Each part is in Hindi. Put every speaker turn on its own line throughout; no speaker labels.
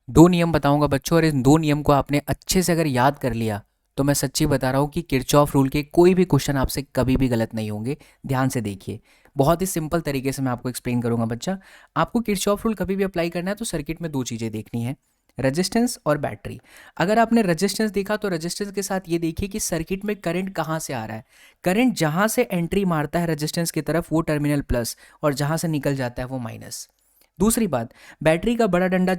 दो नियम बताऊंगा बच्चों, और इन दो नियम को आपने अच्छे से अगर याद कर लिया तो मैं सच्ची बता रहा हूँ कि किरचॉफ रूल के कोई भी क्वेश्चन आपसे कभी भी गलत नहीं होंगे। ध्यान से देखिए, बहुत ही सिंपल तरीके से मैं आपको एक्सप्लेन करूंगा बच्चा। आपको किरचॉफ रूल कभी भी अप्लाई करना है तो सर्किट में दो चीज़ें देखनी है, रेजिस्टेंस और बैटरी। अगर आपने रेजिस्टेंस देखा तो रेजिस्टेंस के साथ ये देखिए कि सर्किट में करंट कहाँ से आ रहा है। करंट जहाँ से एंट्री मारता है रेजिस्टेंस की तरफ वो टर्मिनल प्लस, और जहाँ से निकल जाता है वो माइनस। दूसरी बात, बैटरी का बड़ा डंडा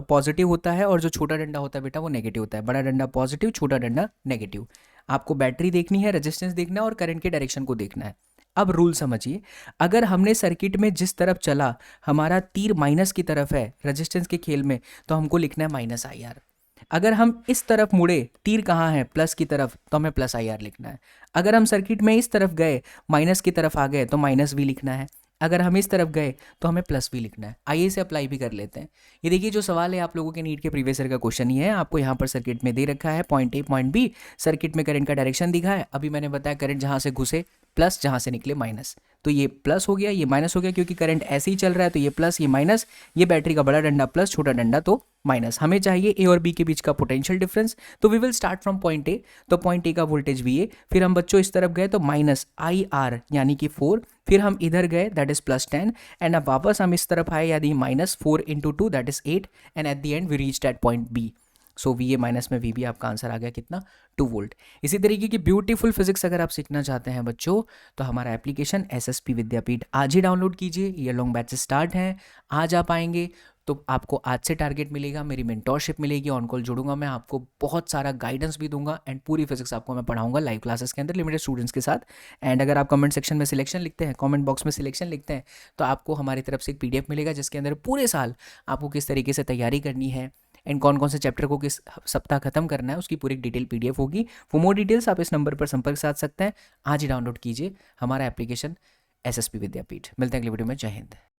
पॉजिटिव होता है और जो छोटा डंडा होता है बेटा वो नेगेटिव होता है। बड़ा डंडा पॉजिटिव, छोटा डंडा नेगेटिव। आपको बैटरी देखनी है, रेजिस्टेंस देखना है और करंट के डायरेक्शन को देखना है। अब रूल समझिए, अगर हमने सर्किट में जिस तरफ चला हमारा तीर माइनस की तरफ है रेजिस्टेंस के खेल में, तो हमको लिखना है माइनस आई आर। अगर हम इस तरफ मुड़े, तीर कहाँ है प्लस की तरफ, तो हमें प्लस आई आर लिखना है। अगर हम सर्किट में इस तरफ गए, माइनस की तरफ आ गए, तो माइनस वी लिखना है। अगर हम इस तरफ गए तो हमें प्लस भी लिखना है। आइए इसे अप्लाई भी कर लेते हैं। ये देखिए जो सवाल है आप लोगों के नीट के प्रीवियस ईयर का क्वेश्चन ही है। आपको यहाँ पर सर्किट में दे रखा है point A point B, circuit में करंट का डायरेक्शन दिखा है। अभी मैंने बताया करंट जहाँ से घुसे प्लस, जहाँ से निकले माइनस। तो ये प्लस हो गया, ये माइनस हो गया, क्योंकि करंट ऐसे ही चल रहा है। तो ये प्लस, ये माइनस, ये बैटरी का बड़ा डंडा प्लस, छोटा डंडा तो माइनस। हमें चाहिए ए और बी के बीच का पोटेंशियल डिफरेंस। तो we will start from point A. तो पॉइंट ए का वोल्टेज वी ए, फिर हम बच्चों इस तरफ गए तो माइनस आई आर यानी कि 4, फिर हम इधर गए दैट इज प्लस 10, एंड अब वापस हम इस तरफ आए यानी minus 4 into 2 that is 8, and at the end we reach that point B. So V A minus में वी बी, आपका आंसर आ गया कितना, 2 वोल्ट। इसी तरीके की ब्यूटीफुल फिजिक्स अगर आप सीखना चाहते हैं बच्चों, तो हमारा एप्लीकेशन एसएसपी विद्यापीठ आज ही डाउनलोड कीजिए। ईयर लॉन्ग बैचेस स्टार्ट हैं, आज आप आएंगे तो आपको आज से टारगेट मिलेगा, मेरी मेंटोरशिप मिलेगी, ऑन कॉल जुड़ूंगा मैं, आपको बहुत सारा गाइडेंस भी दूंगा, एंड पूरी फिजिक्स आपको मैं पढ़ाऊंगा लाइव क्लासेस के अंदर लिमिटेड स्टूडेंट्स के साथ। एंड अगर आप कमेंट सेक्शन में सिलेक्शन लिखते हैं, कमेंट बॉक्स में सिलेक्शन लिखते हैं, तो आपको हमारी तरफ से एक पीडीएफ मिलेगा जिसके अंदर पूरे साल आपको किस तरीके से तैयारी करनी है एंड कौन कौन से चैप्टर को किस सप्ताह खत्म करना है, उसकी पूरी डिटेल पीडीएफ होगी। फॉर मोर डिटेल्स आप इस नंबर पर संपर्क साध सकते हैं। आज ही डाउनलोड कीजिए हमारा एप्लीकेशन एसएसपी विद्यापीठ। मिलते हैं अगली वीडियो में। जय हिंद।